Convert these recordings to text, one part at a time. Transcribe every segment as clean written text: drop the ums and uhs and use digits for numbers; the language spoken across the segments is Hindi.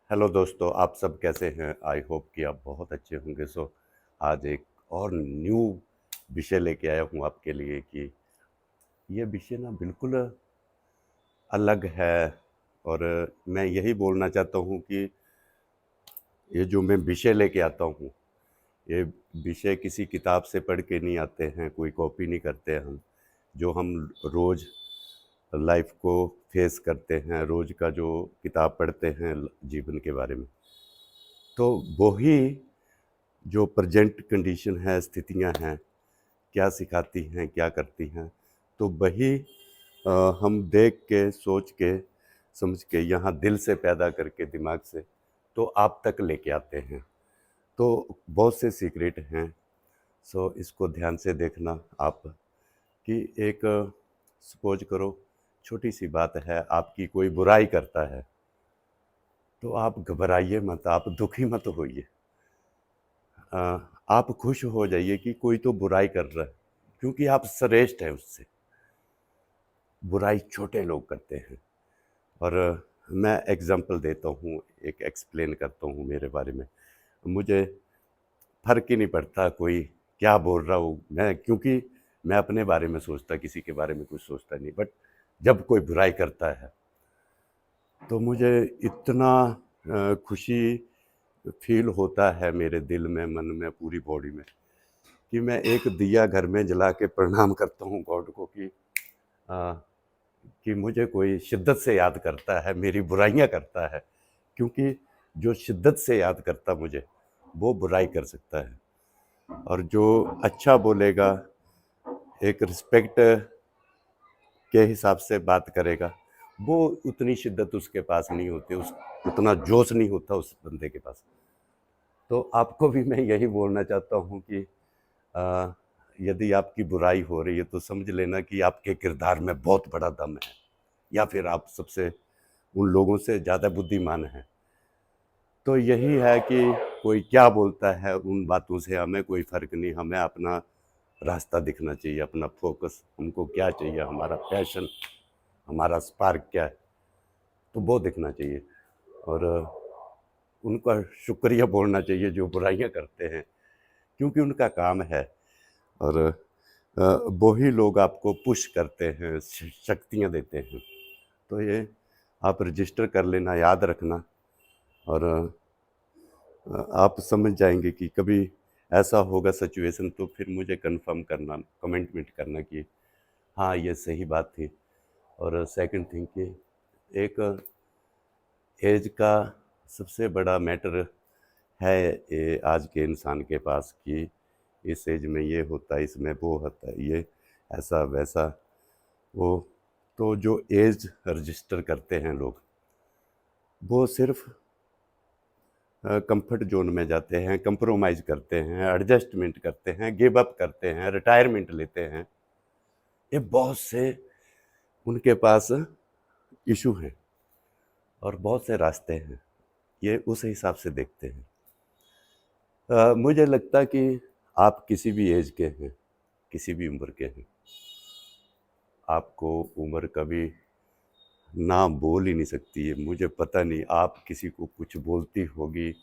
हेलो दोस्तों, आप सब कैसे हैं? आई होप कि आप बहुत अच्छे होंगे। आज एक और न्यू विषय लेके आया हूँ आपके लिए कि ये विषय ना बिल्कुल अलग है। और मैं यही बोलना चाहता हूँ कि ये जो मैं विषय लेके आता हूँ, ये विषय किसी किताब से पढ़ के नहीं आते हैं, कोई कॉपी नहीं करते हम। जो हम रोज़ लाइफ को फेस करते हैं, रोज़ का जो किताब पढ़ते हैं जीवन के बारे में, तो वही जो प्रेजेंट कंडीशन है, स्थितियां हैं, क्या सिखाती हैं, क्या करती हैं, तो वही हम देख के, सोच के, समझ के, यहाँ दिल से पैदा करके, दिमाग से, तो आप तक लेके आते हैं। तो बहुत से सीक्रेट हैं। इसको ध्यान से देखना आप कि एक सपोज करो, छोटी सी बात है, आपकी कोई बुराई करता है तो आप घबराइए मत, आप दुखी मत होइए। अ, आप खुश हो जाइए कि कोई तो बुराई कर रहा है, क्योंकि आप श्रेष्ठ हैं उससे। बुराई छोटे लोग करते हैं। और मैं एग्जांपल देता हूँ, एक एक्सप्लेन करता हूँ मेरे बारे में। मुझे फ़र्क ही नहीं पड़ता कोई क्या बोल रहा हो, मैं क्योंकि मैं अपने बारे में सोचता, किसी के बारे में कुछ सोचता नहीं। बट जब कोई बुराई करता है तो मुझे इतना खुशी फील होता है मेरे दिल में, मन में, पूरी बॉडी में, कि मैं एक दिया घर में जला के प्रणाम करता हूँ गॉड को अ, कि मुझे कोई शिद्दत से याद करता है, मेरी बुराइयाँ करता है। क्योंकि जो शिद्दत से याद करता मुझे, वो बुराई कर सकता है। और जो अच्छा बोलेगा, एक रिस्पेक्ट के हिसाब से बात करेगा, वो उतनी शिद्दत उसके पास नहीं होती, उस उतना जोश नहीं होता उस बंदे के पास। तो आपको भी मैं यही बोलना चाहता हूँ कि अ, यदि आपकी बुराई हो रही है तो समझ लेना कि आपके किरदार में बहुत बड़ा दम है, या फिर आप सबसे, उन लोगों से ज़्यादा बुद्धिमान हैं। तो यही है कि कोई क्या बोलता है, उन बातों से हमें कोई फ़र्क नहीं। हमें अपना रास्ता दिखना चाहिए, अपना फोकस, हमको क्या चाहिए, हमारा पैशन, हमारा स्पार्क क्या है, तो वो दिखना चाहिए। और उनका शुक्रिया बोलना चाहिए जो बुराइयां करते हैं, क्योंकि उनका काम है। और वही लोग आपको पुश करते हैं, शक्तियां देते हैं। तो ये आप रजिस्टर कर लेना, याद रखना। और आप समझ जाएंगे कि कभी ऐसा होगा सिचुएशन, तो फिर मुझे कंफर्म करना, कमेंटमेंट करना कि हाँ ये सही बात थी। और सेकंड थिंग कि एक एज का सबसे बड़ा मैटर है ये आज के इंसान के पास, कि इस एज में ये होता है, इसमें वो होता है, ये ऐसा वैसा वो। तो जो एज रजिस्टर करते हैं लोग, वो सिर्फ कंफर्ट जोन में जाते हैं, कंप्रोमाइज़ करते हैं, एडजस्टमेंट करते हैं, गिव अप करते हैं, रिटायरमेंट लेते हैं। ये बहुत से उनके पास इशू हैं और बहुत से रास्ते हैं, ये उस हिसाब से देखते हैं। मुझे लगता है कि आप किसी भी एज के हैं, किसी भी उम्र के हैं, आपको उम्र कभी ना बोल ही नहीं सकती है। मुझे पता नहीं आप किसी को कुछ बोलती होगी,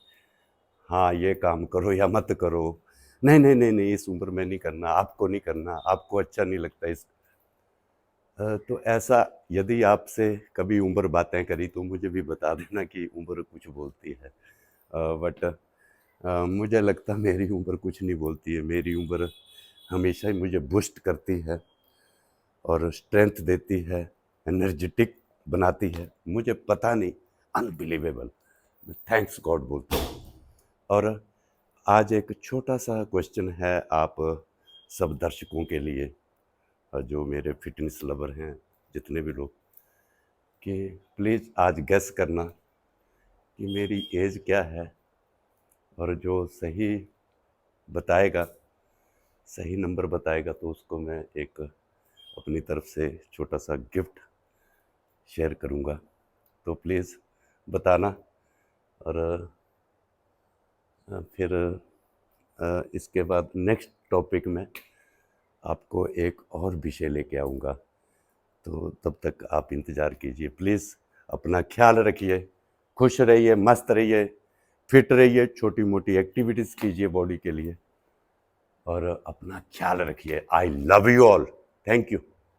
हाँ ये काम करो या मत करो, नहीं नहीं नहीं नहीं इस उम्र में नहीं करना, आपको नहीं करना, आपको अच्छा नहीं लगता इस। तो ऐसा यदि आपसे कभी उम्र बातें करी तो मुझे भी बता देना कि उम्र कुछ बोलती है। बट मुझे लगता मेरी उम्र कुछ नहीं बोलती है। मेरी उम्र हमेशा ही मुझे बूस्ट करती है और स्ट्रेंथ देती है, एनर्जेटिक बनाती है। मुझे पता नहीं, अनबिलीवेबल, थैंक्स गॉड बोलता हूँ। और आज एक छोटा सा क्वेश्चन है आप सब दर्शकों के लिए, जो मेरे फिटनेस लवर हैं, जितने भी लोग, कि प्लीज़ आज गेस करना कि मेरी एज क्या है। और जो सही बताएगा, सही नंबर बताएगा, तो उसको मैं एक अपनी तरफ से छोटा सा गिफ्ट शेयर करूँगा। तो प्लीज़ बताना। और फिर इसके बाद नेक्स्ट टॉपिक में आपको एक और विषय लेके आऊँगा। तो तब तक आप इंतज़ार कीजिए। प्लीज़ अपना ख्याल रखिए, खुश रहिए, मस्त रहिए, फिट रहिए, छोटी मोटी एक्टिविटीज़ कीजिए बॉडी के लिए और अपना ख्याल रखिए। I love you all. Thank you.